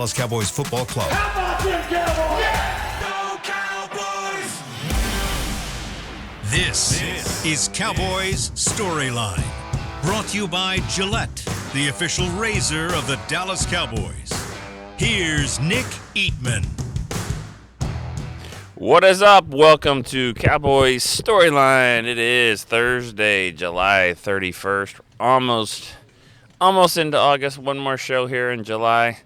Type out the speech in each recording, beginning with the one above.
Dallas Cowboys Football Club. How about them Cowboys? Yeah! Go Cowboys! This is Cowboys StoryLine, brought to you by Gillette, the official razor of the Dallas Cowboys. Here's Nick Eatman. What is up? Welcome to Cowboys StoryLine. It is Thursday, July 31st. Almost into August. One more show here in July.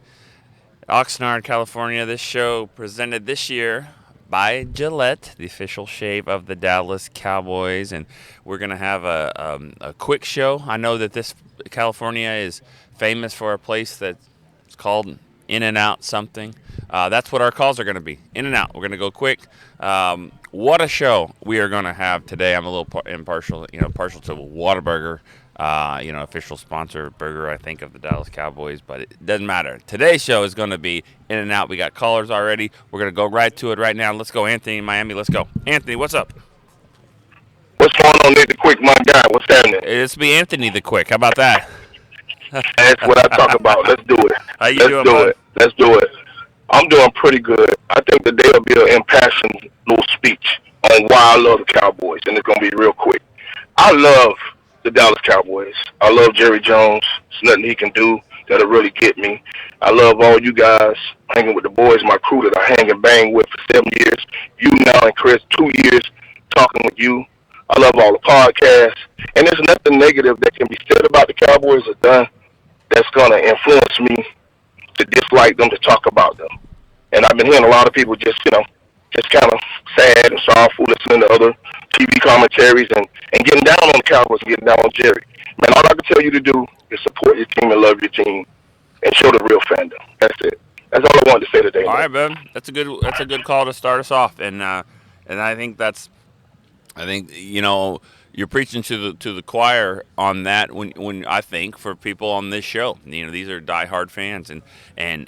Oxnard, California. This show presented this year by Gillette, the official shave of the Dallas Cowboys. And we're going to have a quick show. I know that this California is famous for a place that's called In-N-Out something. That's what our calls are going to be. In and out. We're going to go quick. What a show we are going to have today. I'm a little partial to Whataburger, official sponsor burger, I think, of the Dallas Cowboys, but it doesn't matter. Today's show is going to be in and out. We got callers already. We're going to go right to it right now. Let's go, Anthony in Miami. Let's go. Anthony, what's up? What's going on, Nick the Quick, my guy? What's happening? It's be Anthony the Quick. How about that? That's what I talk about. Let's do it. How you doing, bud? Let's do it. I'm doing pretty good. I think today will be an impassioned little speech on why I love the Cowboys, and it's going to be real quick. I love the Dallas Cowboys. I love Jerry Jones. There's nothing he can do that'll really get me. I love all you guys hanging with the boys, my crew that I hang and bang with for 7 years. You now and Chris, 2 years talking with you. I love all the podcasts. And there's nothing negative that can be said about the Cowboys or done that's going to influence me to dislike them, to talk about them. And I've been hearing a lot of people just kind of sad and sorrowful listening to other TV commentaries and getting down on the Cowboys and getting down on Jerry. Man, all I can tell you to do is support your team and love your team and show the real fandom. That's it. That's all I wanted to say today. All right, man. That's a good call to start us off. And I think you're preaching to the choir on that when I think for people on this show. These are diehard fans, and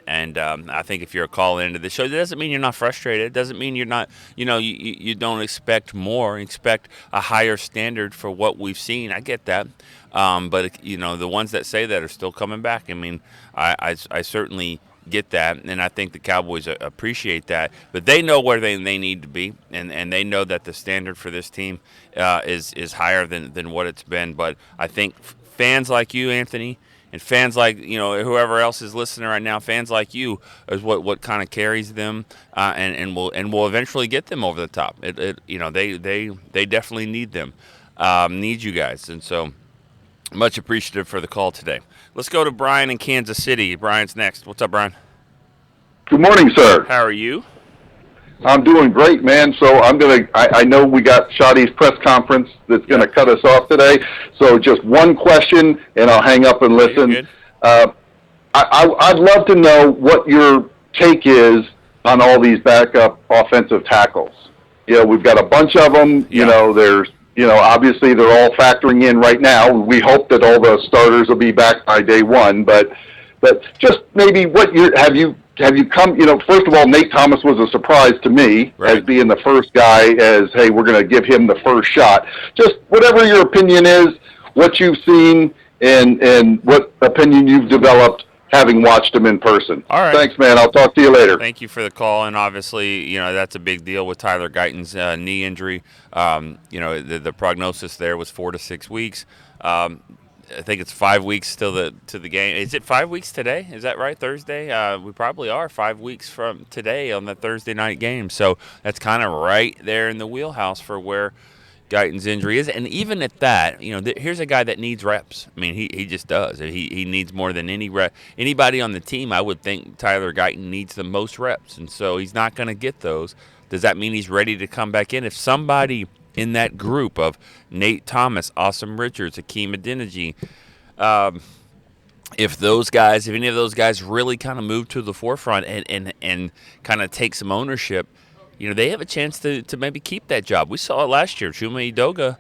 I think if you're a call into the show, it doesn't mean you're not frustrated. It doesn't mean you're not, you don't expect more, expect a higher standard for what we've seen. I get that. But the ones that say that are still coming back. I mean, I certainly get that, and I think the Cowboys appreciate that, but they know where they need to be, and they know that the standard for this team is higher than what it's been. But I think fans like you, Anthony, and fans like whoever else is listening right now, fans like you is what kind of carries them, and will eventually get them over the top. They definitely need them, need you guys, and so much appreciative for the call today. Let's go to Brian in Kansas City. Brian's next. What's up, Brian? Good morning, sir. How are you? I'm doing great, man. So I know we got Shotty's press conference that's going to cut us off today. So just one question, and I'll hang up and listen. I'd love to know what your take is on all these backup offensive tackles. We've got a bunch of them. Yeah. There's obviously they're all factoring in right now. We hope that all the starters will be back by day one, but just maybe have you come, first of all, Nate Thomas was a surprise to me, right, as being the first guy, as, hey, we're going to give him the first shot. Just whatever your opinion is, what you've seen, and what opinion you've developed having watched him in person. All right. Thanks, man. I'll talk to you later. Thank you for the call, and obviously, that's a big deal with Tyler Guyton's knee injury. The prognosis there was 4 to 6 weeks. I think it's 5 weeks to the game. Is it 5 weeks today? Is that right? Thursday? We probably are 5 weeks from today on the Thursday night game. So that's kind of right there in the wheelhouse for where Guyton's injury is. And even at that, here's a guy that needs reps. I mean, he just does. He needs more than anybody on the team. I would think Tyler Guyton needs the most reps, and so he's not going to get those. Does that mean he's ready to come back in? If somebody in that group of Nate Thomas, Awesome Richards, Hakeem Adeniji, if any of those guys really kind of move to the forefront and kind of take some ownership, they have a chance to maybe keep that job. We saw it last year. Chuma Edoga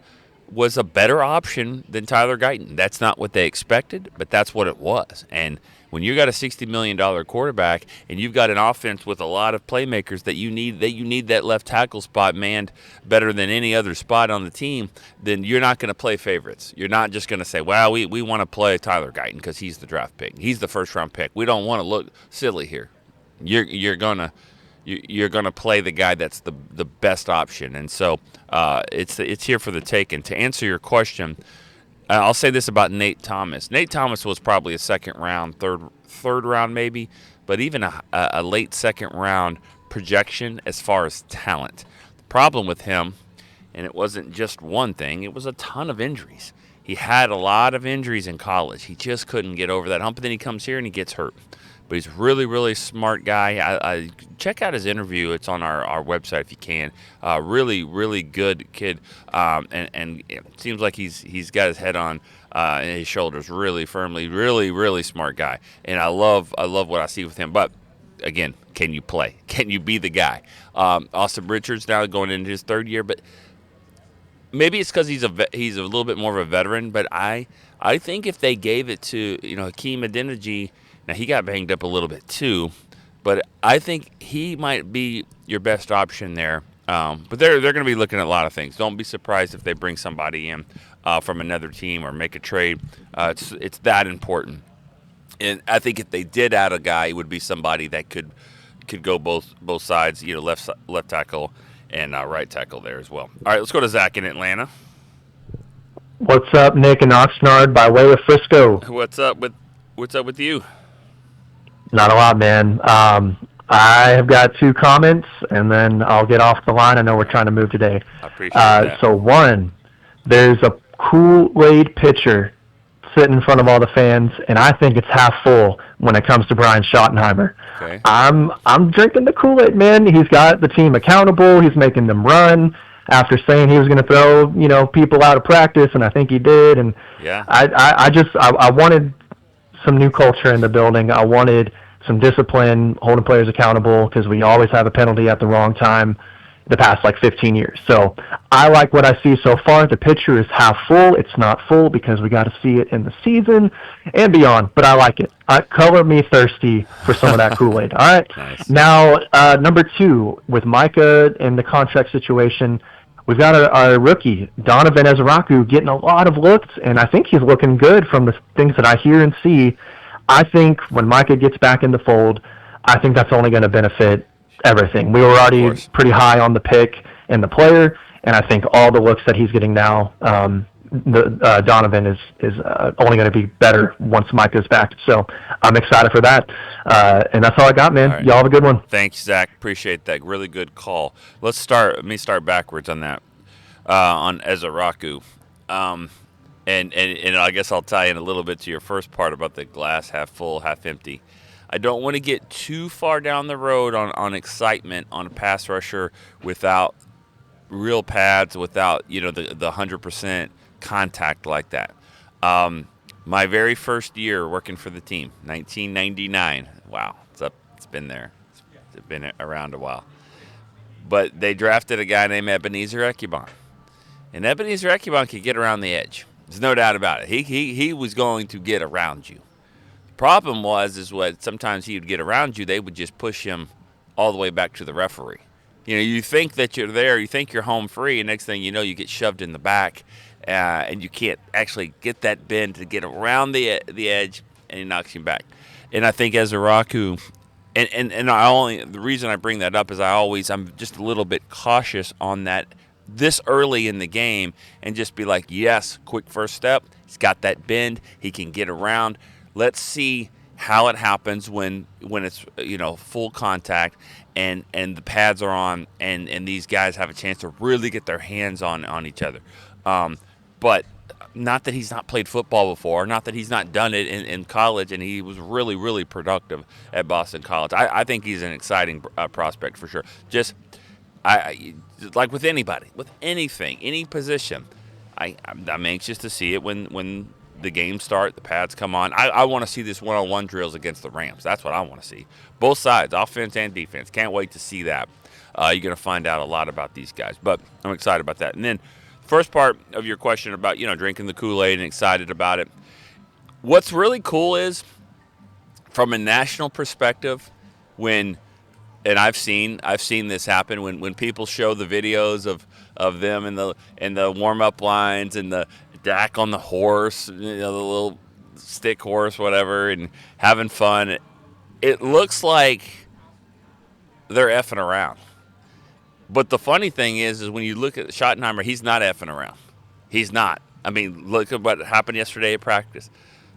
was a better option than Tyler Guyton. That's not what they expected, but that's what it was. And when you got a $60 million quarterback and you've got an offense with a lot of playmakers that you need that left tackle spot manned better than any other spot on the team, then you're not going to play favorites. You're not just going to say, well, we want to play Tyler Guyton because he's the draft pick. He's the first-round pick. We don't want to look silly here. you're gonna play the guy that's the best option, and so it's here for the taking. To answer your question, I'll say this about Nate Thomas. Nate Thomas was probably a second round, third round maybe, but even a late second round projection as far as talent. The problem with him, and it wasn't just one thing, it was a ton of injuries. He had a lot of injuries in college. He just couldn't get over that hump, and then he comes here and he gets hurt. But he's a really, really smart guy. I check out his interview. It's on our website if you can. Really, really good kid, and it seems like he's got his head on his shoulders really firmly. Really, really smart guy, and I love what I see with him. But again, can you play? Can you be the guy? Austin Richards now going into his third year, but maybe it's because he's a little bit more of a veteran. But I think if they gave it to Hakeem Adeniji. Now, he got banged up a little bit too, but I think he might be your best option there. But they're going to be looking at a lot of things. Don't be surprised if they bring somebody in from another team or make a trade. It's that important. And I think if they did add a guy, it would be somebody that could go both sides, left tackle and right tackle there as well. All right, let's go to Zach in Atlanta. What's up, Nick and Oxnard by way of Frisco? What's up with you? Not a lot, man. I have got 2 comments, and then I'll get off the line. I know we're trying to move today. I appreciate that. So, one, there's a Kool-Aid pitcher sitting in front of all the fans, and I think it's half full when it comes to Brian Schottenheimer. Okay. I'm drinking the Kool-Aid, man. He's got the team accountable. He's making them run after saying he was going to throw, people out of practice, and I think he did. And yeah. I wanted some new culture in the building. I wanted some discipline, holding players accountable, because we always have a penalty at the wrong time the past 15 years. So I like what I see so far. The pitcher is half full. It's not full because we got to see it in the season and beyond, but I like it. Color me thirsty for some of that Kool-Aid. All right. Nice. Now, number 2, with Micah and the contract situation, we've got our rookie, Donovan Ezeraku, getting a lot of looks, and I think he's looking good from the things that I hear and see. I think when Micah gets back in the fold, I think that's only going to benefit everything. We were already pretty high on the pick and the player, and I think all the looks that he's getting now, Donovan is only going to be better once Micah's back. So I'm excited for that, and that's all I got, man. All right. Y'all have a good one. Thanks, Zach. Appreciate that. Really good call. Let me start backwards on that, on Ezeraku. And I guess I'll tie in a little bit to your first part about the glass half full, half empty. I don't want to get too far down the road on excitement on a pass rusher without real pads, without the 100% contact like that. My very first year working for the team, 1999. Wow, it's been there. It's been around a while. But they drafted a guy named Ebenezer Ekubon, and Ebenezer Ekubon could get around the edge. There's no doubt about it. He was going to get around you. Problem is what sometimes he would get around you, they would just push him all the way back to the referee. You think that you're there, you think you're home free, and next thing you know, you get shoved in the back, and you can't actually get that bend to get around the edge, and he knocks you back. And I think Ezeraku, and the reason I bring that up is I'm just a little bit cautious on that this early in the game, and just be like, yes, quick first step. He's got that bend. He can get around. Let's see how it happens when it's full contact and the pads are on and these guys have a chance to really get their hands on each other. But not that he's not played football before, not that he's not done it in college, and he was really, really productive at Boston College. I think he's an exciting prospect for sure. Just like with anybody, with anything, any position, I'm anxious to see it when the games start, the pads come on. I want to see this one-on-one drills against the Rams. That's what I want to see. Both sides, offense and defense. Can't wait to see that. You're going to find out a lot about these guys. But I'm excited about that. And then first part of your question about, drinking the Kool-Aid and excited about it. What's really cool is, from a national perspective, and I've seen this happen when people show the videos of them in the warm-up lines and the Dak on the horse, the little stick horse, whatever, and having fun. It looks like they're effing around. But the funny thing is when you look at Schottenheimer, he's not effing around. He's not. I mean, look at what happened yesterday at practice.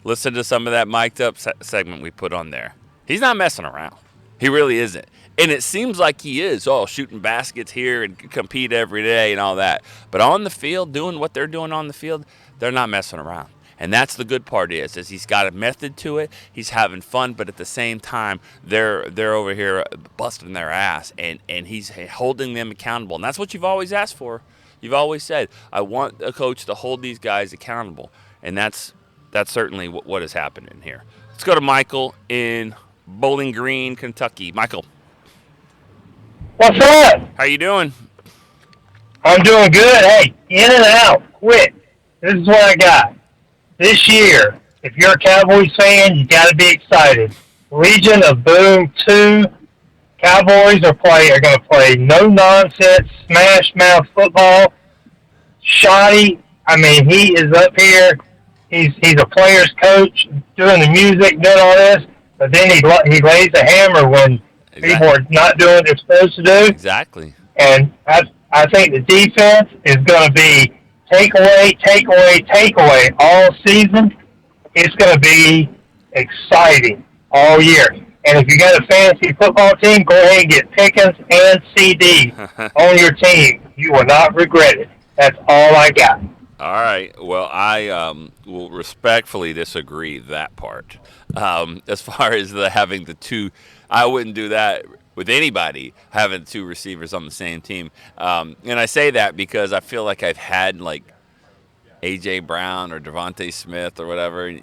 Listen to some of that mic'd up segment we put on there. He's not messing around. He really isn't. And it seems like he is, shooting baskets here and compete every day and all that. But on the field, doing what they're doing on the field, they're not messing around. And that's the good part is he's got a method to it. He's having fun, but at the same time, they're over here busting their ass, and he's holding them accountable. And that's what you've always asked for. You've always said, I want a coach to hold these guys accountable. And that's certainly what is happening here. Let's go to Michael in Bowling Green, Kentucky. Michael. What's up? How you doing? I'm doing good. Hey, in and out, quick. This is what I got. This year, if you're a Cowboys fan, you got to be excited. Legion of Boom 2. Cowboys are going to play no-nonsense, Smashmouth football. Shotty, I mean, he is up here. He's a player's coach, doing the music, doing all this, but then he lays a hammer when people are not doing what they're supposed to do. Exactly. And I think the defense is going to be takeaway all season. It's going to be exciting all year. And if you got a fantasy football team, go ahead and get Pickens and CD on your team. You will not regret it. That's all I got. All right. Well, I will respectfully disagree that part. As far as having the two, I wouldn't do that with anybody, having two receivers on the same team. And I say that because I feel like I've had like A.J. Brown or Devontae Smith or whatever.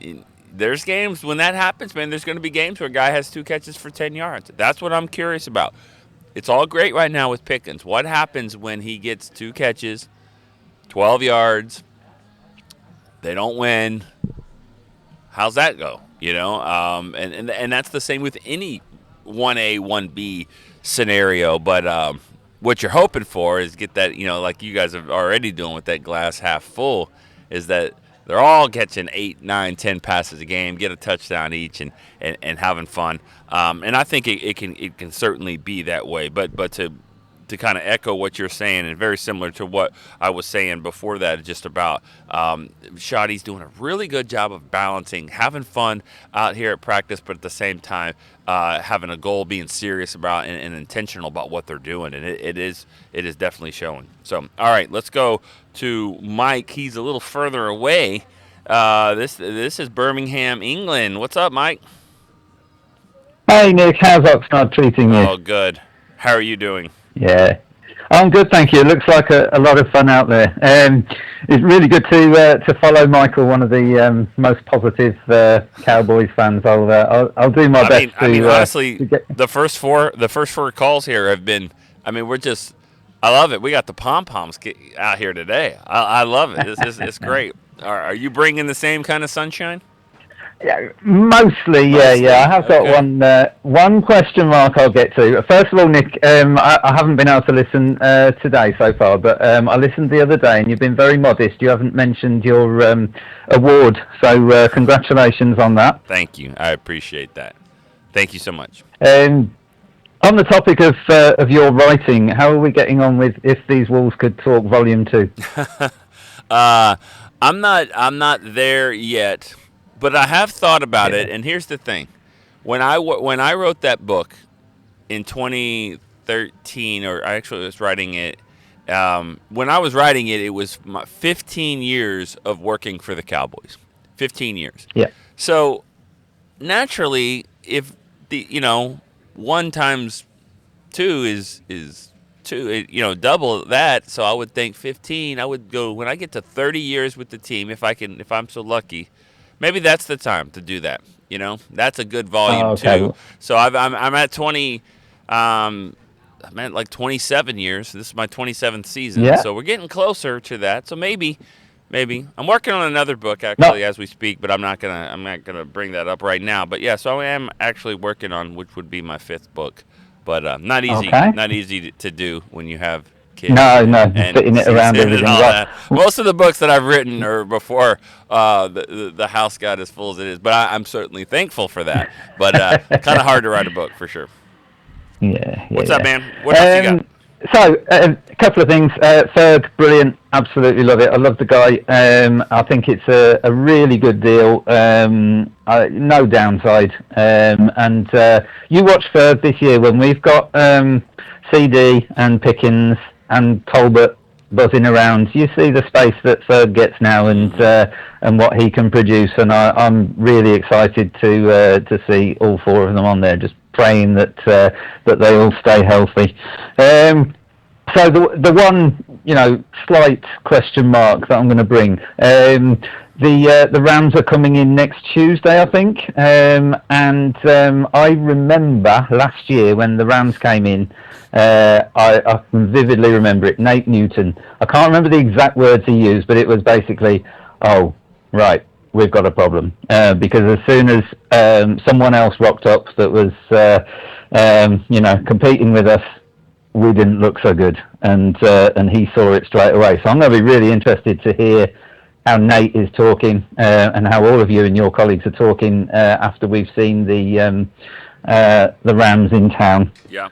There's games when that happens, man. There's going to be games where a guy has 2 catches for 10 yards. That's what I'm curious about. It's all great right now with Pickens. What happens when he gets 2 catches, 12 yards, they don't win? How's that go? And that's the same with any 1A, 1B scenario. But what you're hoping for is get that, like you guys are already doing with that glass half full, is that they're all catching 8, 9, 10 passes a game, get a touchdown each, and having fun. And I think it can certainly be that way. But to kind of echo what you're saying, and very similar to what I was saying before that, just about Shotty's doing a really good job of balancing, having fun out here at practice, but at the same time having a goal, being serious about and intentional about what they're doing, and it is definitely showing. So, all right, let's go to Mike. He's a little further away. This is Birmingham, England. What's up, Mike? Hey, Nick. How's Oxnard treating you? Oh, good. How are you doing? Yeah, I'm good, thank you. It looks like a lot of fun out there. It's really good to follow Michael, one of the most positive Cowboys fans. I'll do my best. Honestly, the first four calls here have been. I love it. We got the pom poms out here today. I love it. It's great. Are you bringing the same kind of sunshine? Yeah, mostly. I have got one question mark I'll get to. First of all, Nick, I haven't been able to listen today so far, but I listened the other day, and you've been very modest. You haven't mentioned your award, so congratulations on that. Thank you. I appreciate that. Thank you so much. On the topic of your writing, how are we getting on with If These Wolves Could Talk Volume 2? I'm not there yet. But I have thought about it, and here's the thing: when I wrote that book in 2013, or I actually was writing it, when I was writing it, it was my 15 years of working for the Cowboys. 15 years. Yeah. So naturally, if 1 times 2 is 2, double that. So I would think 15. I would go when I get to 30 years with the team, if I'm so lucky. Maybe that's the time to do that. That's a good volume too. So I'm at 20. I'm at like 27 years. This is my 27th season. Yeah. So we're getting closer to that. So maybe I'm working on another book actually as we speak, but I'm not gonna bring that up right now. But yeah, so I am actually working on which would be my 5th book, but not easy to do when you have kids. No, fitting it around everything. Most of the books that I've written are before the house got as full as it is, but I'm certainly thankful for that. But kind of hard to write a book for sure. What's up, man? What else you got? So, a couple of things. Ferg, brilliant. Absolutely love it. I love the guy. I think it's a really good deal. No downside. And you watch Ferg this year when we've got CD and Pickens and Tolbert buzzing around. You see the space that Ferg gets now and what he can produce. And I'm really excited to see all four of them on there. Just praying that they all stay healthy. So the one slight question mark that I'm going to bring, the Rams are coming in next Tuesday, I think, and I remember last year when the Rams came in, I can vividly remember it. Nate Newton, I can't remember the exact words he used, but it was basically, "Oh, right, we've got a problem," because as soon as someone else rocked up that was competing with us, we didn't look so good, and he saw it straight away. So I'm going to be really interested to hear how Nate is talking and how all of you and your colleagues are talking after we've seen the Rams in town. Yeah.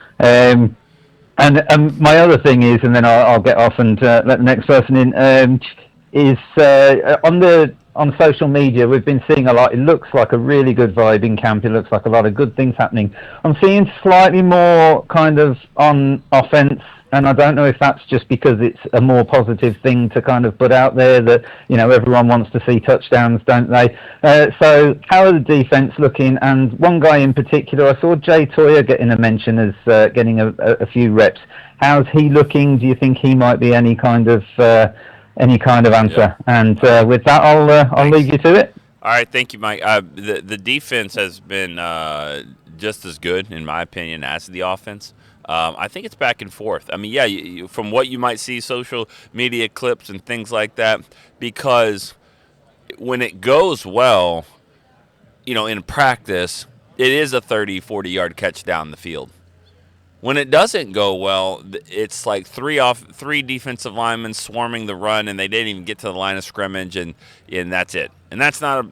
And my other thing is, and then I'll get off and let the next person in, is on social media, we've been seeing a lot. It looks like a really good vibe in camp. It looks like a lot of good things happening. I'm seeing slightly more kind of on offense, and I don't know if that's just because it's a more positive thing to kind of put out there that, everyone wants to see touchdowns, don't they? So how are the defense looking? And one guy in particular, I saw Jay Toyer getting a mention as getting a few reps. How's he looking? Do you think he might be any kind of answer? Yeah. And with that, I'll leave you to it. All right, thank you, Mike. The defense has been just as good, in my opinion, as the offense. I think it's back and forth. I mean, from what you might see, social media clips and things like that, because when it goes well, in practice, it is a 30, 40-yard catch down the field. When it doesn't go well, it's like three defensive linemen swarming the run, and they didn't even get to the line of scrimmage, and that's it. And that's not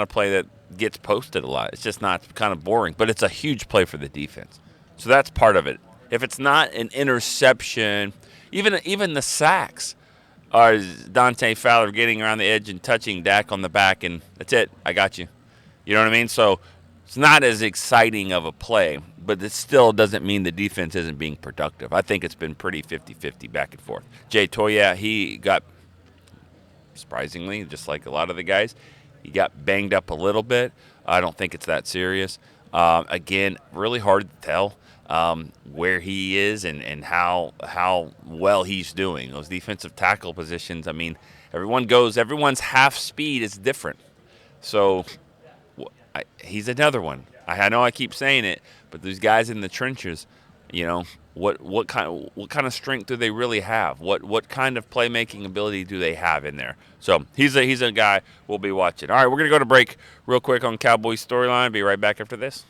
a play that gets posted a lot. It's just not, kind of boring, but it's a huge play for the defense. So that's part of it. If it's not an interception, even the sacks are Dante Fowler getting around the edge and touching Dak on the back, and that's it. I got you. You know what I mean? So it's not as exciting of a play, but it still doesn't mean the defense isn't being productive. I think it's been pretty 50-50 back and forth. Jay Toya, he got, surprisingly, just like a lot of the guys, he got banged up a little bit. I don't think it's that serious. Again, really hard to tell where he is and how well he's doing. Those defensive tackle positions, I mean, everyone's half speed is different. So he's another one. I know I keep saying it, but these guys in the trenches, what kind of strength do they really have? What kind of playmaking ability do they have in there? So he's a guy we'll be watching. All right, we're gonna go to break real quick on Cowboys Storyline. Be right back after this.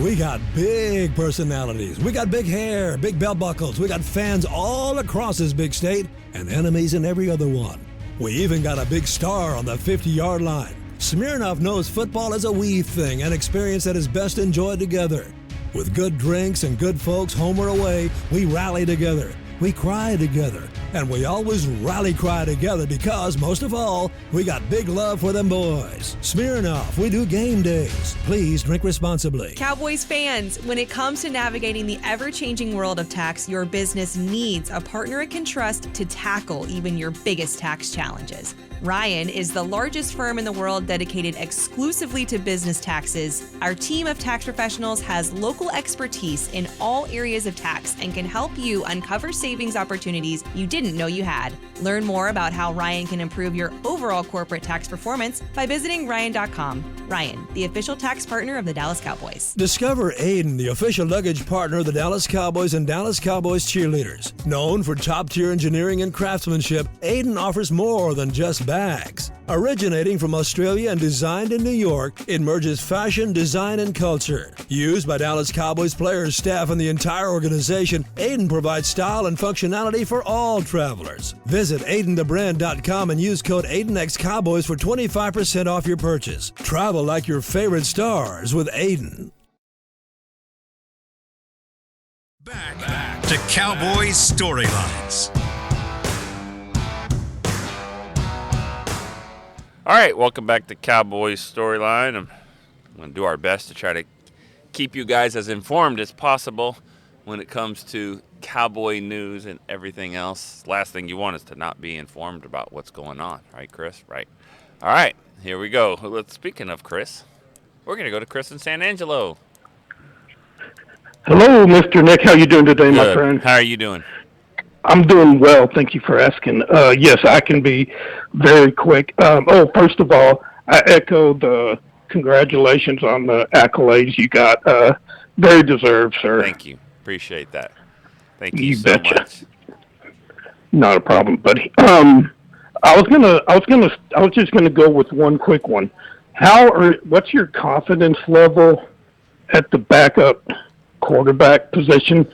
We got big personalities. We got big hair, big belt buckles. We got fans all across this big state and enemies in every other one. We even got a big star on the 50-yard line. Smirnoff knows football is a we thing, an experience that is best enjoyed together. With good drinks and good folks home or away, we rally together. We cry together. And we always rally cry together because, most of all, we got big love for them boys. Smirnoff, we do game days. Please drink responsibly. Cowboys fans, when it comes to navigating the ever-changing world of tax, your business needs a partner it can trust to tackle even your biggest tax challenges. Ryan is the largest firm in the world dedicated exclusively to business taxes. Our team of tax professionals has local expertise in all areas of tax and can help you uncover savings opportunities you didn't know you had. Learn more about how Ryan can improve your overall corporate tax performance by visiting Ryan.com. Ryan, the official tax partner of the Dallas Cowboys. Discover Aiden, the official luggage partner of the Dallas Cowboys and Dallas Cowboys cheerleaders. Known for top-tier engineering and craftsmanship, Aiden offers more than just bags. Originating from Australia and designed in New York, it merges fashion, design, and culture. Used by Dallas Cowboys players, staff, and the entire organization, Aiden provides style and functionality for all travelers. Visit AidenTheBrand.com and use code AidenXCowboys for 25% off your purchase. Travel like your favorite stars with Aiden. Back to Cowboys Storylines. All right, welcome back to Cowboys Storyline. I'm going to do our best to try to keep you guys as informed as possible when it comes to Cowboy news and everything else. Last thing you want is to not be informed about what's going on, right, Chris? Right. All right, here we go. Speaking of Chris, we're going to go to Chris in San Angelo. Hello, Mr. Nick. How you doing today, Good. my friend? How are you doing? I'm doing well. Thank you for asking. Yes, I can be very quick. First of all, I echo the congratulations on the accolades you got. Very deserved, sir. Thank you. Appreciate that. Thank you, You so betcha. much. Not a problem, buddy. I was just gonna go with one quick one. What's your confidence level at the backup quarterback position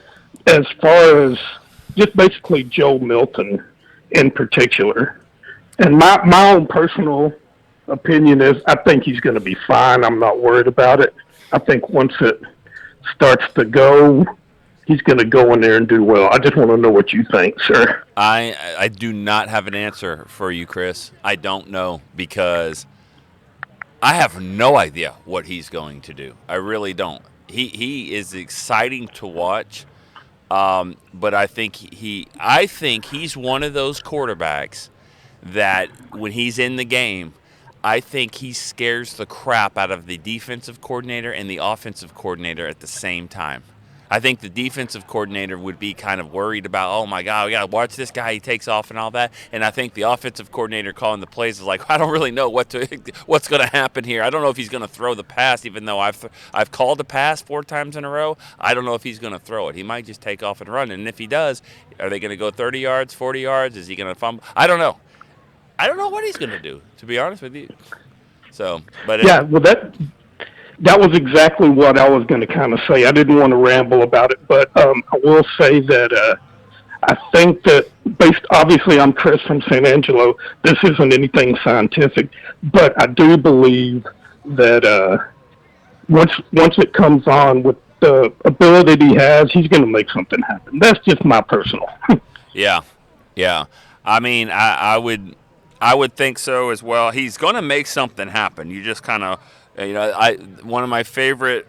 as far as just basically Joe Milton in particular? And my own personal opinion is I think he's going to be fine. I'm not worried about it. I think once it starts to go, he's going to go in there and do well. I just want to know what you think, sir. I do not have an answer for you, Chris. I don't know because I have no idea what he's going to do. I really don't. He is exciting to watch, but I think he's one of those quarterbacks that when he's in the game, I think he scares the crap out of the defensive coordinator and the offensive coordinator at the same time. I think the defensive coordinator would be kind of worried about, oh, my God, we got to watch this guy. He takes off and all that. And I think the offensive coordinator calling the plays is like, I don't really know what's going to happen here. I don't know if he's going to throw the pass, even though I've called a pass 4 times in a row. I don't know if he's going to throw it. He might just take off and run. And if he does, are they going to go 30 yards, 40 yards? Is he going to fumble? I don't know. I don't know what he's going to do, to be honest with you. So, but that was exactly what I was going to kind of say. I didn't want to ramble about it, but I will say that I think that obviously I'm Chris from San Angelo. This isn't anything scientific, but I do believe that once it comes on with the ability he has, he's going to make something happen. That's just my personal. Yeah. I mean, I would think so as well. He's going to make something happen. You just kind of. One of my favorite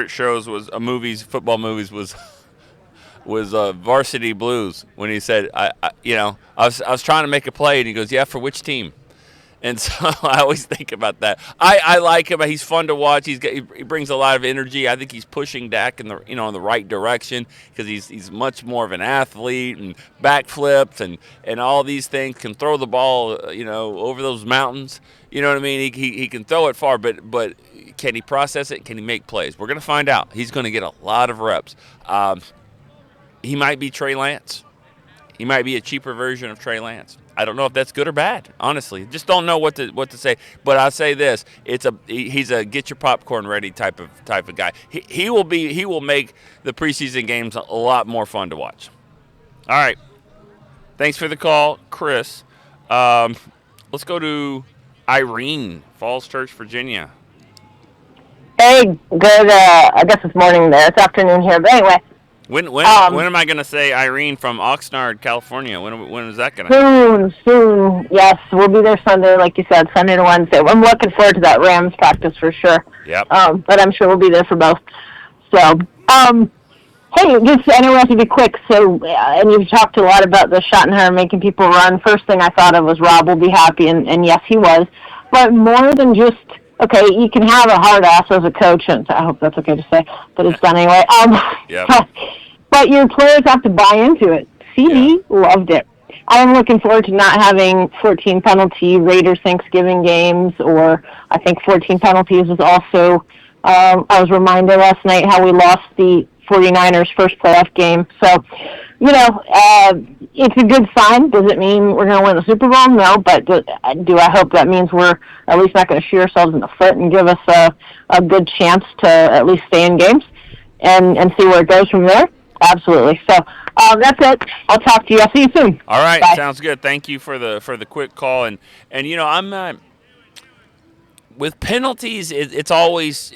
shows was football movies was Varsity Blues, when he said, I was trying to make a play, and he goes, yeah, for which team? And so I always think about that. I like him. He's fun to watch. He brings a lot of energy. I think he's pushing Dak in the right direction because he's much more of an athlete and backflips and all these things. Can throw the ball over those mountains. You know what I mean? He can throw it far, but can he process it? Can he make plays? We're going to find out. He's going to get a lot of reps. He might be Trey Lance. He might be a cheaper version of Trey Lance. I don't know if that's good or bad, honestly. Just don't know what to say. But I'll say this: he's a get your popcorn ready type of guy. He will make the preseason games a lot more fun to watch. All right, thanks for the call, Chris. Let's go to Irene, Falls Church, Virginia. Hey, good. I guess it's morning there. It's afternoon here, but anyway. When am I going to say Irene from Oxnard, California? When is that going to happen? Soon. Yes, we'll be there Sunday, like you said, Sunday to Wednesday. I'm looking forward to that Rams practice for sure. Yep. But I'm sure we'll be there for both. So, hey, I know we have to be quick. So, and you've talked a lot about the Schottenheimer making people run. First thing I thought of was Rob will be happy, and yes, he was. But more than just, okay, you can have a hard ass as a coach, and I hope that's okay to say, but it's done anyway. But your players have to buy into it. CD loved it. I am looking forward to not having 14 penalty Raiders Thanksgiving games, or I think 14 penalties was also, I was reminded last night how we lost the 49ers first playoff game. So, it's a good sign. Does it mean we're going to win the Super Bowl? No, but do I hope that means we're at least not going to shoot ourselves in the foot and give us a good chance to at least stay in games and see where it goes from there? Absolutely. So that's it. I'll talk to you. I'll see you soon. All right. Bye. Sounds good. Thank you for the quick call. And I'm with penalties, it's always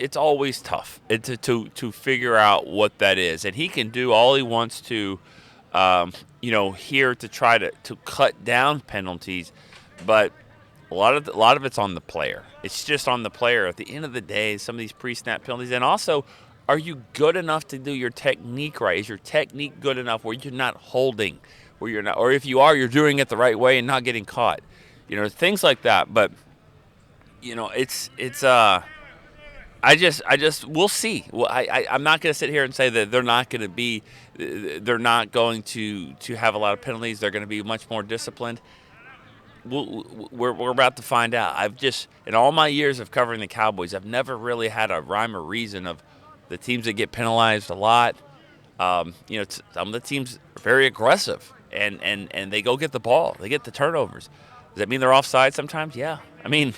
tough to figure out what that is, and he can do all he wants to, here to try to cut down penalties, but a lot of it's on the player. It's just on the player. At the end of the day, some of these pre-snap penalties, and also, are you good enough to do your technique right? Is your technique good enough where you're not holding, where you're not, or if you are, you're doing it the right way and not getting caught, things like that. But we'll see. Well, I'm not going to sit here and say that they're not going to have a lot of penalties. They're going to be much more disciplined. We're about to find out. In all my years of covering the Cowboys, I've never really had a rhyme or reason of the teams that get penalized a lot. Some of the teams are very aggressive and they go get the ball. They get the turnovers. Does that mean they're offside sometimes? Yeah. I mean,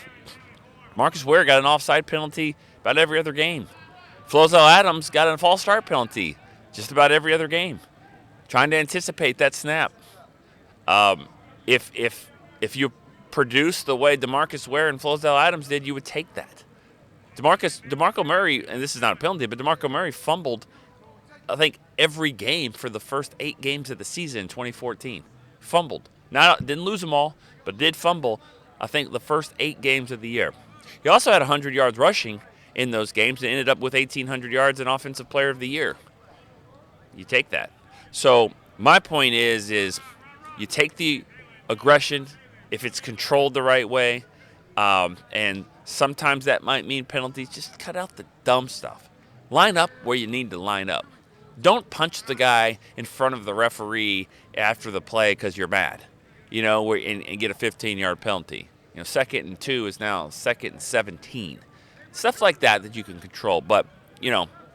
Marcus Ware got an offside penalty about every other game. Flozell Adams got a false start penalty just about every other game. Trying to anticipate that snap. If you produce the way DeMarcus Ware and Flozell Adams did, you would take that. DeMarco Murray, and this is not a penalty, but DeMarco Murray fumbled, I think, every game for the first 8 games of the season in 2014. Fumbled. Didn't lose them all, but did fumble, I think, the first 8 games of the year. He also had 100 yards rushing in those games and ended up with 1,800 yards and Offensive Player of the Year. You take that. So my point is you take the aggression if it's controlled the right way, and sometimes that might mean penalties. Just cut out the dumb stuff. Line up where you need to line up. Don't punch the guy in front of the referee after the play because you're mad, and get a 15-yard penalty. 2nd and 2 is now 2nd and 17. Stuff like that you can control. But,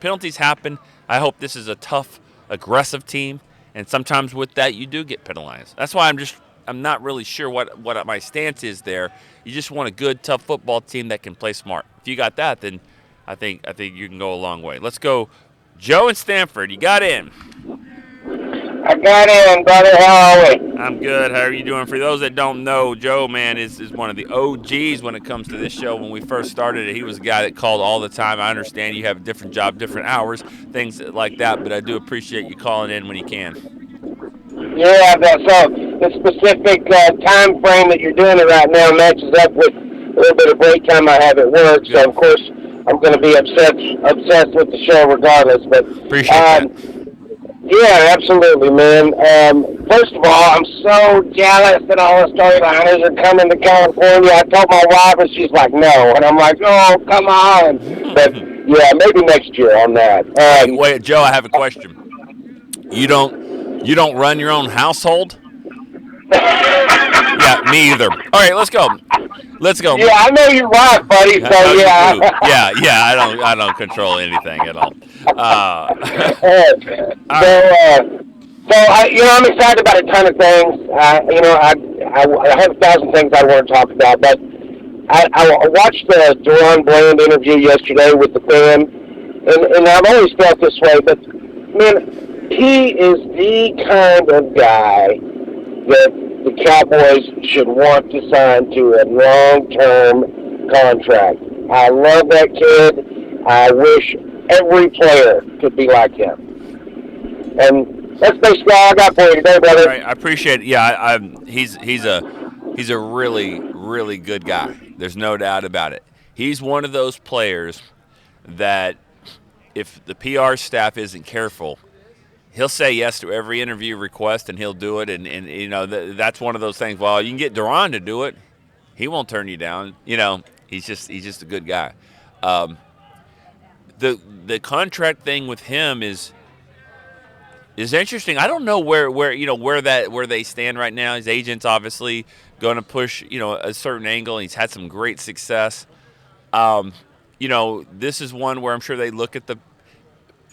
penalties happen. I hope this is a tough, aggressive team, and sometimes with that you do get penalized. That's why I'm not really sure what my stance is there. You just want a good, tough football team that can play smart. If you got that, then I think you can go a long way. Let's go, Joe in Stanford. You got in. I got in, brother. How are we? I'm good. How are you doing? For those that don't know, Joe, man, is one of the OGs when it comes to this show. When we first started it, he was a guy that called all the time. I understand you have a different job, different hours, things like that, but I do appreciate you calling in when you can. Yeah, so the specific time frame that you're doing it right now matches up with a little bit of break time I have at work. Good. So, of course, I'm going to be obsessed with the show regardless. But appreciate that. Yeah, absolutely, man. First of all, I'm so jealous that all the storyliners are coming to California. I told my wife, and she's like, no. And I'm like, oh, come on. But, yeah, maybe next year on that. Wait, Joe, I have a question. You don't run your own household? Yeah, me either. All right, let's go. Yeah, I know you're right, buddy. So yeah. Yeah. I don't control anything at all. I'm excited about a ton of things. I have 1,000 things I want to talk about, but I watched the Deron Bland interview yesterday with the fan, and I've always felt this way, but man, he is the kind of guy that the Cowboys should want to sign to a long-term contract. I love that kid. I wish every player could be like him. And that's basically all I got for you today, brother. All right, I appreciate it. Yeah, he's a really, really good guy. There's no doubt about it. He's one of those players that if the PR staff isn't careful, he'll say yes to every interview request, and he'll do it. And that's one of those things. Well, you can get Deron to do it. He won't turn you down. He's just a good guy. The contract thing with him is interesting. I don't know where they stand right now. His agent's obviously going to push a certain angle. He's had some great success. This is one where I'm sure they look at the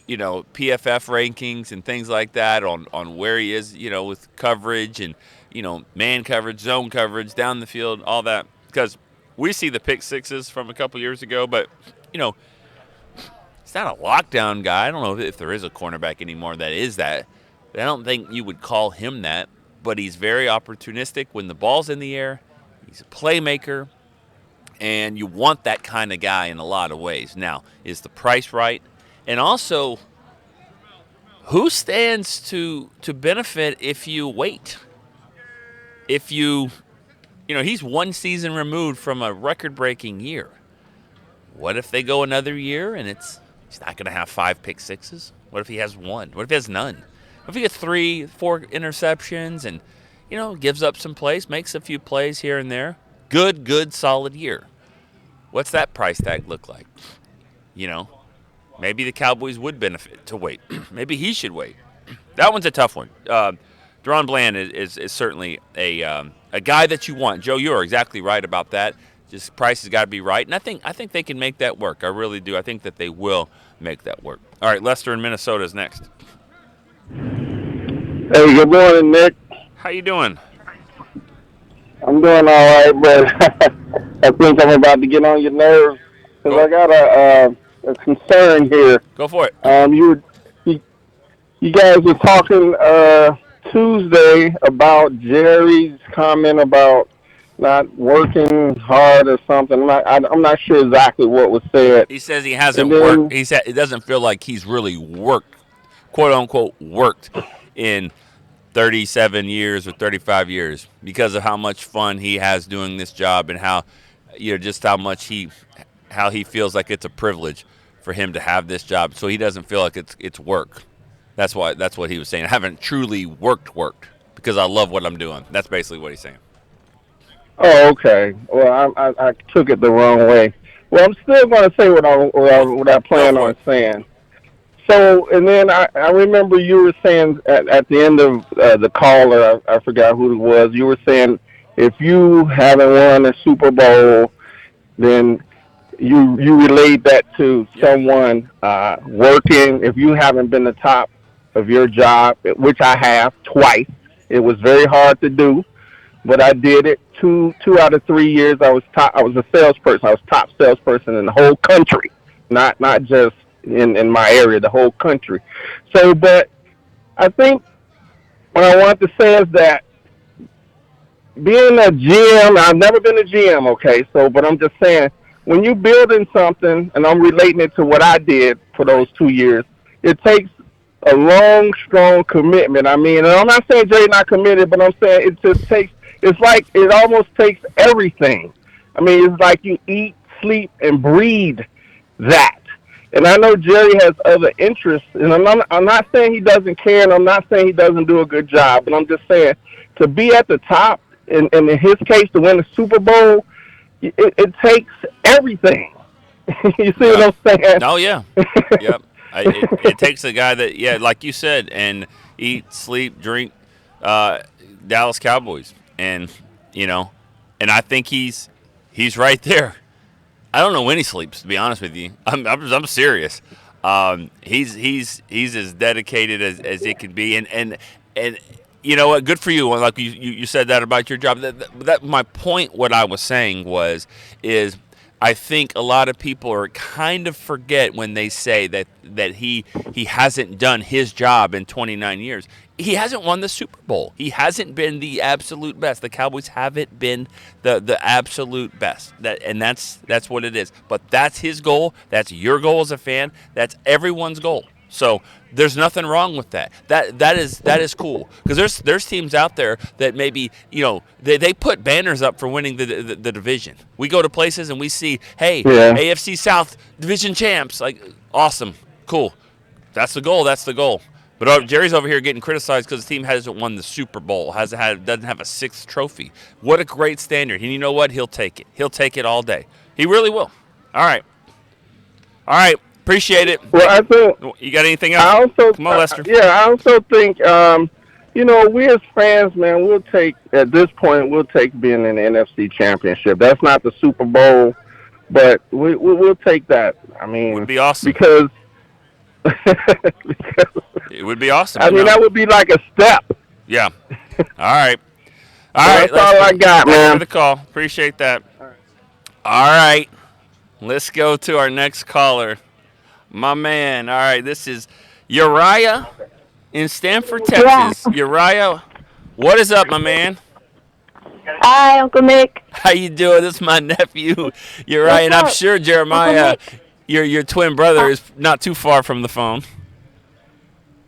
PFF rankings and things like that on where he is, with coverage and, man coverage, zone coverage, down the field, all that. Because we see the pick sixes from a couple years ago, but, he's not a lockdown guy. I don't know if there is a cornerback anymore that is that. I don't think you would call him that, but he's very opportunistic when the ball's in the air. He's a playmaker. And you want that kind of guy in a lot of ways. Now, is the price right? And also, who stands to benefit if you wait? If he's one season removed from a record-breaking year. What if they go another year and he's not going to have 5 pick sixes? What if he has 1? What if he has none? What if he gets 3, 4 interceptions and, gives up some plays, makes a few plays here and there? Good, solid year. What's that price tag look like? Maybe the Cowboys would benefit to wait. Maybe he should wait. That one's a tough one. DaRon Bland is certainly a guy that you want. Joe, you're exactly right about that. Just price has got to be right, and I think they can make that work. I really do. I think that they will make that work. All right, Lester in Minnesota is next. Hey, good morning, Nick. How you doing? I'm doing all right, but I think I'm about to get on your nerves because I got a concern here. Go for it. You guys were talking Tuesday about Jerry's comment about not working hard or something. I'm not sure exactly what was said. He says he hasn't worked. He said it doesn't feel like he's really worked, quote unquote, worked in 37 years or 35 years because of how much fun he has doing this job and how, just how much how he feels like it's a privilege for him to have this job. So he doesn't feel like it's work. That's what he was saying. I haven't truly worked because I love what I'm doing. That's basically what he's saying. Oh, okay. Well, I took it the wrong way. Well, I'm still going to say what I plan on saying. So, and then I remember you were saying at the end of the call, or I forgot who it was, you were saying if you haven't won a Super Bowl, then you relate that to someone working. If you haven't been the top of your job, which I have twice, it was very hard to do, but I did it. Two out of 3 years, I was a salesperson. I was top salesperson in the whole country, not just in my area, the whole country. So, but I think what I want to say is that being a GM, I've never been a GM, okay? So, but I'm just saying, when you're building something, and I'm relating it to what I did for those 2 years, it takes a long, strong commitment. I mean, and I'm not saying Jay not committed, but I'm saying it just takes. It's like it almost takes everything. I mean, it's like you eat, sleep, and breathe that. And I know Jerry has other interests, and I'm not saying he doesn't care, and I'm not saying he doesn't do a good job, but I'm just saying to be at the top, and in his case, to win the Super Bowl, it takes everything. You see what I'm saying? Oh, yeah. Yep. It takes a guy that, like you said, and eat, sleep, drink Dallas Cowboys. And, and I think he's right there. I don't know when he sleeps, to be honest with you. I'm serious. He's as dedicated as it can be. And you know what? Good for you. Like you said that about your job. That my point, what I was saying is I think a lot of people are kind of forget when they say that he hasn't done his job in 29 years. He hasn't won the Super Bowl. He hasn't been the absolute best. The Cowboys haven't been the absolute best. That's what it is. But that's his goal. That's your goal as a fan. That's everyone's goal. So there's nothing wrong with that. That is cool, because there's teams out there that maybe they put banners up for winning the division. We go to places and we see, hey, AFC South division champs, like awesome, cool. That's the goal. That's the goal. But Jerry's over here getting criticized because the team hasn't won the Super Bowl, doesn't have a 6th trophy. What a great standard. And you know what? He'll take it. He'll take it all day. He really will. All right. Appreciate it. Well, I think you got anything else? Come on, Lester. I also think, we as fans, man, we'll take being in the NFC Championship. That's not the Super Bowl, but we'll take that. I mean, it would be awesome because it would be awesome. I mean, that would be like a step. Yeah. All right. That's all I got, man. Thanks for the call. Appreciate that. All right. Let's go to our next caller. My man. All right. This is Uriah in Stanford, Texas. Uriah, what is up, my man? Hi, Uncle Nick. How you doing? This is my nephew. You're right, and I'm sure Jeremiah, your twin brother, is not too far from the phone.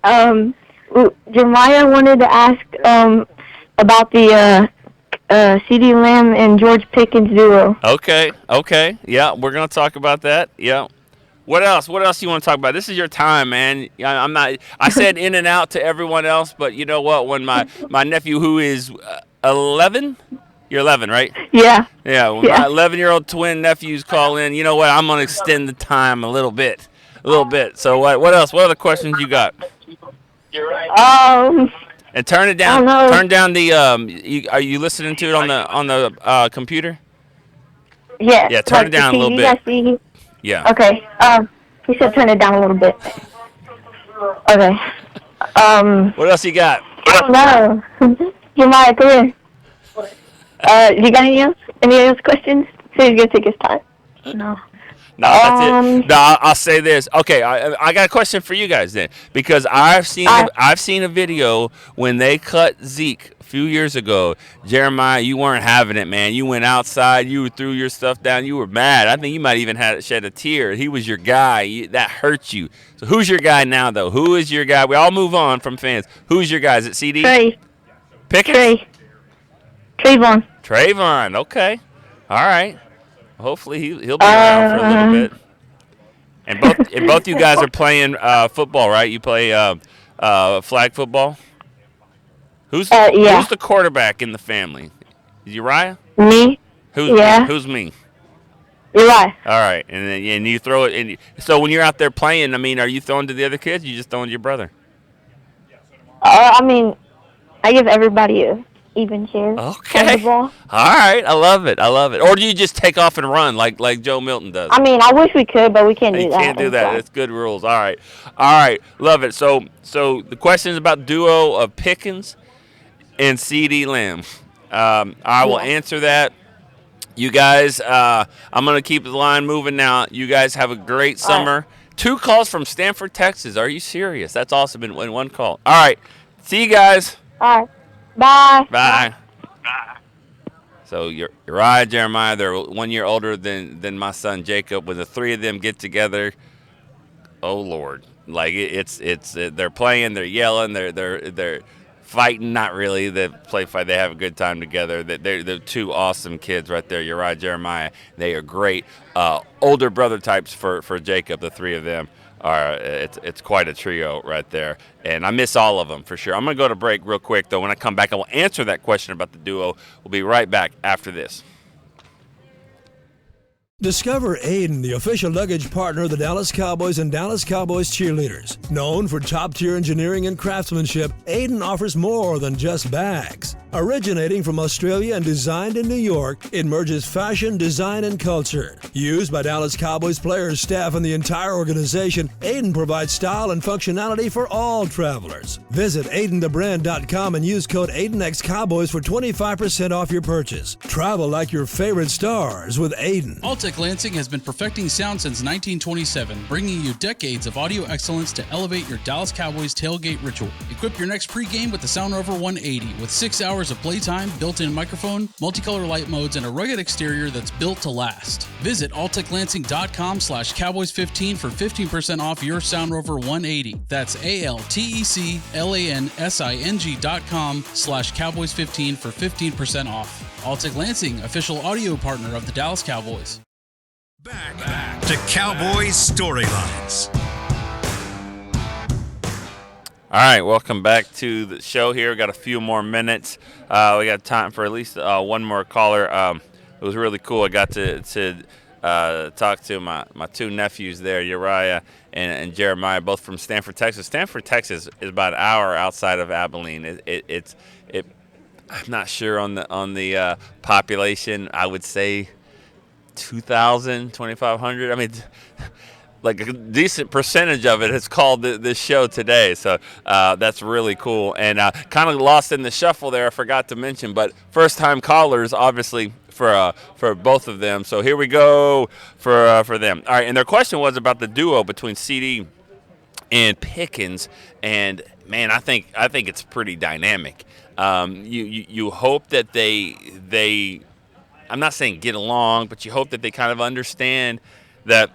Jeremiah wanted to ask about the CeeDee Lamb and George Pickens duo. Okay. Yeah, we're gonna talk about that. Yeah. What else? What else you want to talk about? This is your time, man. I'm not. I said in and out to everyone else, but you know what? When my nephew, who is 11, you're 11, right? Yeah. Yeah. When my 11-year-old twin nephews call in, you know what? I'm gonna extend the time a little bit. So what else? What other questions you got? And turn it down. Turn down the. Are you listening to it on the computer? Yeah. Yeah. Turn it down a little bit. Yeah. Okay. He said turn it down a little bit. Okay. What else you got? I don't know. Jeremiah, come here. You got any else questions? So he's gonna take his time. No. No, that's it. No, I'll say this. Okay, I got a question for you guys then, because I've seen a video when they cut Zeke a few years ago. Jeremiah, you weren't having it, man. You went outside, you threw your stuff down, you were mad. I think you might even had shed a tear. He was your guy. That hurt you. So who's your guy now, though? Who is your guy? We all move on from fans. Who's your guy? Is it CD? Trey. Pickens? Trayvon. Trayvon. Okay. All right. Hopefully he'll be around for a little bit. And both you guys are playing football, right? You play flag football. Who's the quarterback in the family? Is Uriah? Me. Who's me? Uriah. All right, and you throw it. So when you're out there playing, I mean, are you throwing to the other kids? Or you just throwing to your brother? I mean, I give everybody a even share. Okay. All right, I love it. Or do you just take off and run like Joe Milton does? I mean, I wish we could, but we can't do that. You can't do that. It's good rules. All right, love it. So the question is about duo of Pickens and CeeDee Lamb. I will answer that. You guys, I'm going to keep the line moving now. You guys have a great summer. 2 calls from Stanford, Texas. Are you serious? That's awesome in one call. All right. See you guys. All right. Bye. Bye. So Uriah, Jeremiah, they're 1 year older than my son Jacob. When the 3 of them get together, oh Lord, like it's they're playing, they're yelling, they're fighting. Not really. They fight. They have a good time together. They're 2 awesome kids right there. Uriah, Jeremiah. They are great older brother types for Jacob. The 3 of them. It's quite a trio right there, and I miss all of them for sure. I'm going to go to break real quick, though. When I come back, I will answer that question about the duo. We'll be right back after this. Discover Aiden, the official luggage partner of the Dallas Cowboys and Dallas Cowboys cheerleaders. Known for top-tier engineering and craftsmanship, Aiden offers more than just bags. Originating from Australia and designed in New York, it merges fashion, design, and culture. Used by Dallas Cowboys players, staff, and the entire organization, Aiden provides style and functionality for all travelers. Visit AidenTheBrand.com and use code AidenXCowboys for 25% off your purchase. Travel like your favorite stars with Aiden. Altec Lansing has been perfecting sound since 1927, bringing you decades of audio excellence to elevate your Dallas Cowboys tailgate ritual. Equip your next pregame with the Sound Rover 180 with 6 hours of playtime, built-in microphone, multicolor light modes, and a rugged exterior that's built to last. Visit alteclansing.com/Cowboys15 for 15% off your Sound Rover 180. That's ALTECLANSING.com/Cowboys15 for 15% off. Altec Lansing, official audio partner of the Dallas Cowboys. Back to Cowboys Storylines. All right, welcome back to the show here. We got a few more minutes. We got time for at least one more caller. It was really cool. I got to talk to my 2 nephews there, Uriah and Jeremiah, both from Stanford, Texas. Stanford, Texas is about an hour outside of Abilene. I'm not sure on the population. I would say 2,000, 2,500. I mean, like a decent percentage of it has called this show today. So that's really cool. And kind of lost in the shuffle there, I forgot to mention. But first-time callers, obviously, for both of them. So here we go for them. All right, and their question was about the duo between CeeDee and Pickens, and man, I think it's pretty dynamic. You hope that they I'm not saying get along, but you hope that they kind of understand that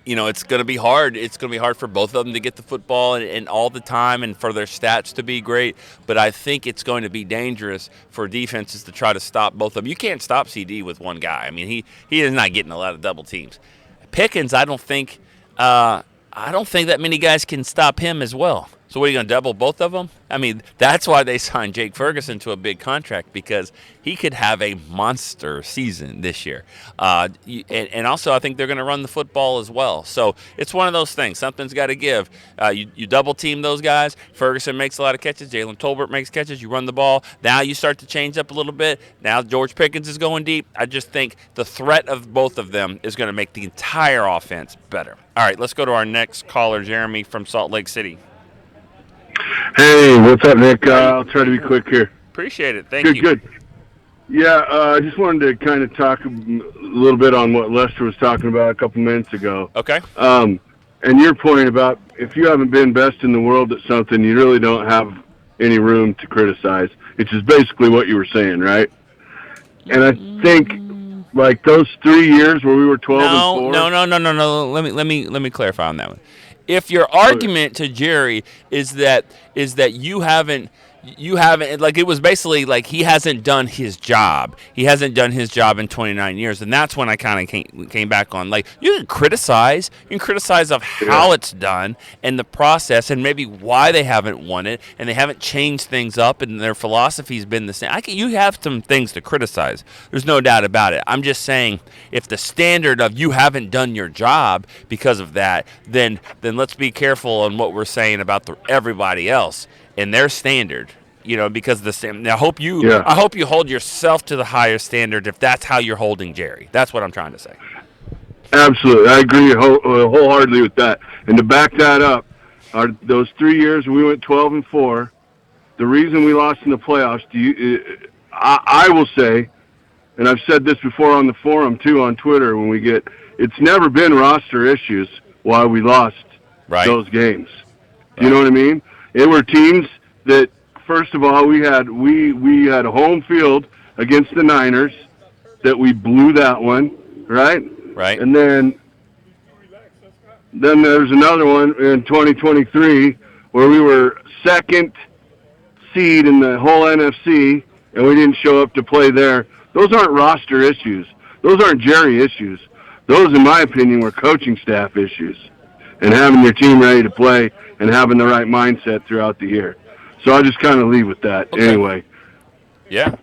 it's going to be hard. It's going to be hard for both of them to get the football and all the time and for their stats to be great. But I think it's going to be dangerous for defenses to try to stop both of them. You can't stop CD with one guy. I mean, he is not getting a lot of double teams. Pickens, I don't think that many guys can stop him as well. So what are you going to double both of them? I mean, that's why they signed Jake Ferguson to a big contract, because he could have a monster season this year. And also I think they're going to run the football as well. So it's one of those things. Something's got to give. You double team those guys. Ferguson makes a lot of catches. Jalen Tolbert makes catches. You run the ball. Now you start to change up a little bit. Now George Pickens is going deep. I just think the threat of both of them is going to make the entire offense better. All right, let's go to our next caller, Jeremy from Salt Lake City. Hey, what's up, Nick? I'll try to be quick here. Appreciate it. Thank you. Good. Yeah, I just wanted to kind of talk a little bit on what Lester was talking about a couple minutes ago. Okay. And your point about if you haven't been best in the world at something, you really don't have any room to criticize, which is basically what you were saying, right? And I think like those 3 years where we were 12 and 4. No. Let me clarify on that one. If your argument to Jerry is that you haven't, like, it was basically like he hasn't done his job. He hasn't done his job in 29 years, and that's when I kind of came back on. Like, you can criticize of how it's done and the process and maybe why they haven't won it and they haven't changed things up and their philosophy's been the same. You have some things to criticize. There's no doubt about it. I'm just saying, if the standard of you haven't done your job because of that, then let's be careful on what we're saying about everybody else and their standard, because the same. I hope you hold yourself to the higher standard if that's how you're holding Jerry. That's what I'm trying to say. Absolutely, I agree wholeheartedly with that. And to back that up, those 3 years we went 12 and 4. The reason we lost in the playoffs, I will say, and I've said this before on the forum too on Twitter. It's never been roster issues why we lost those games. You know what I mean? It were teams that, first of all, we had a home field against the Niners that we blew that one, right? Right. And then there's another one in 2023 where we were second seed in the whole NFC and we didn't show up to play there. Those aren't roster issues. Those aren't Jerry issues. Those, in my opinion, were coaching staff issues and having your team ready to play and having the right mindset throughout the year. So I'll just kind of leave with that anyway. Yeah.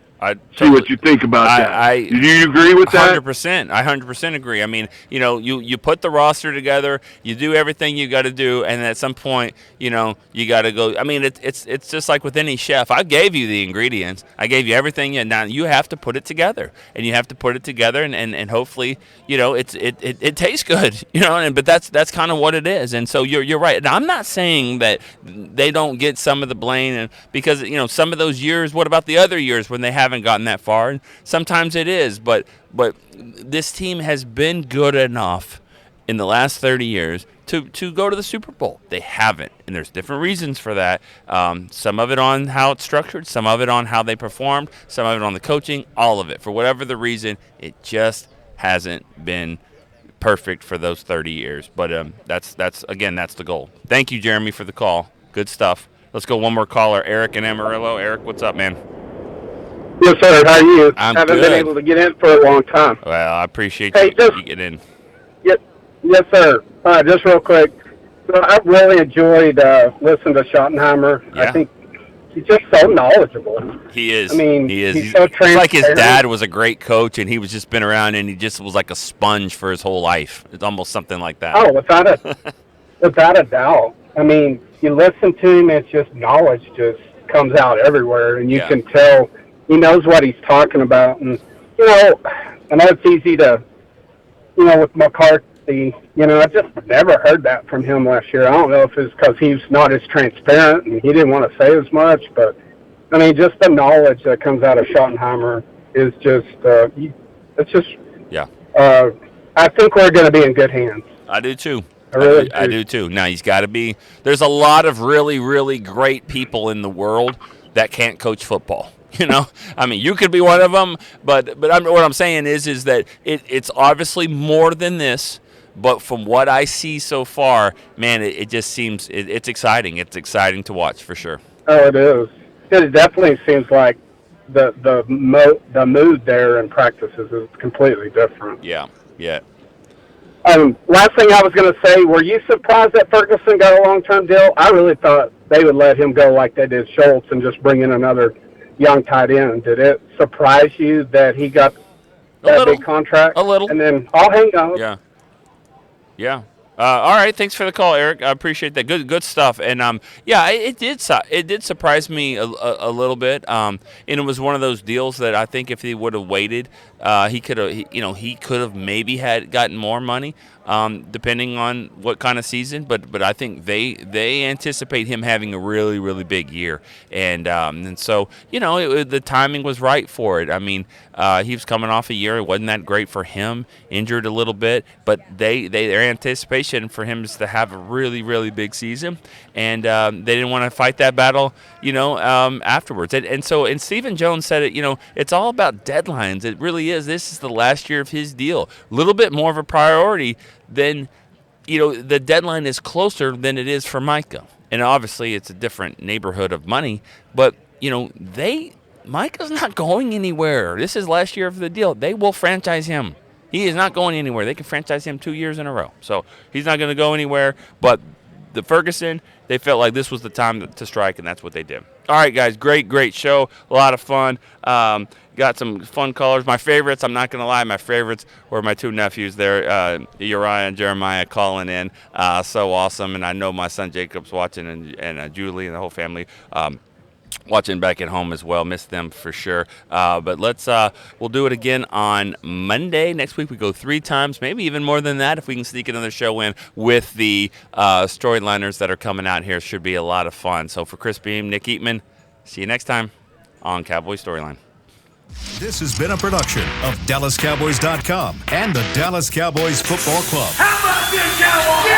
See what you think about that. Do you agree with that? 100%. I 100% agree. I mean, you put the roster together, you do everything you got to do, and at some point, you got to go. I mean, it's just like with any chef. I gave you the ingredients. I gave you everything, and now you have to put it together. And you have to put it together, and hopefully, it tastes good. But that's kind of what it is. And so you're right. Now, I'm not saying that they don't get some of the blame, because some of those years. What about the other years when they haven't gotten that far? And sometimes it is, but this team has been good enough in the last 30 years to go to the Super Bowl. They haven't, and there's different reasons for that. Some of it on how it's structured, some of it on how they performed, some of it on the coaching, all of it. For whatever the reason, it just hasn't been perfect for those 30 years. But that's the goal. Thank you, Jeremy, for the call. Good stuff. Let's go one more caller, Eric in Amarillo. Eric, what's up, man? Yes, sir. How are you? Haven't been able to get in for a long time. Well, I appreciate you getting in. Yes, sir. Just real quick. So I really enjoyed listening to Schottenheimer. Yeah. I think he's just so knowledgeable. He is. I mean, he is. He's so it's like his transparent. dad was a great coach, and he was just been around, and he just was like a sponge for his whole life. It's almost something like that. Oh, without a doubt. I mean, you listen to him, it's just knowledge just comes out everywhere, and you can tell he knows what he's talking about. And, I know it's easy to, with McCarthy, I just never heard that from him last year. I don't know if it's because he's not as transparent and he didn't want to say as much, but, I mean, just the knowledge that comes out of Schottenheimer is just, Yeah. I think we're going to be in good hands. I do too. I do too. Now he's got to be. There's a lot of really, really great people in the world that can't coach football. You know, I mean, you could be one of them, but what I'm saying is that it's obviously more than this. But from what I see so far, man, it just seems it's exciting. It's exciting to watch for sure. Oh, it is. It definitely seems like the mood there in practices is completely different. Yeah. Last thing I was going to say, were you surprised that Ferguson got a long-term deal? I really thought they would let him go like they did Schultz and just bring in another young tight end. Did it surprise you that he got that big contract? A little. And then I'll hang on. Yeah. All right. Thanks for the call, Eric. I appreciate that. Good stuff. And it did surprise me a little bit. And it was one of those deals that I think if he would have waited, he could have maybe had gotten more money, depending on what kind of season. But I think they anticipate him having a really, really big year. And so the timing was right for it. I mean, he was coming off a year. It wasn't that great for him, injured a little bit, but their anticipation for him is to have a really, really big season, and they didn't want to fight that battle, afterwards. And Stephen Jones said it. It's all about deadlines. It really is. This is the last year of his deal. A little bit more of a priority than, the deadline is closer than it is for Micah, and obviously it's a different neighborhood of money, but Micah's not going anywhere. This is last year of the deal. They will franchise him. He is not going anywhere. They can franchise him 2 years in a row. So he's not going to go anywhere. But the Ferguson, they felt like this was the time to strike, and that's what they did. All right, guys, great show. A lot of fun. Got some fun callers. My favorites, I'm not going to lie, my favorites were my two nephews there, Uriah and Jeremiah, calling in. So awesome. And I know my son Jacob's watching, and Julie and the whole family watching back at home as well. Miss them for sure. But we'll do it again on Monday. Next week we go 3 times, maybe even more than that if we can sneak another show in with the storyliners that are coming out here. Should be a lot of fun. So for Chris Beam, Nick Eatman, see you next time on Cowboy Storyline. This has been a production of DallasCowboys.com and the Dallas Cowboys Football Club. How about this, Cowboys?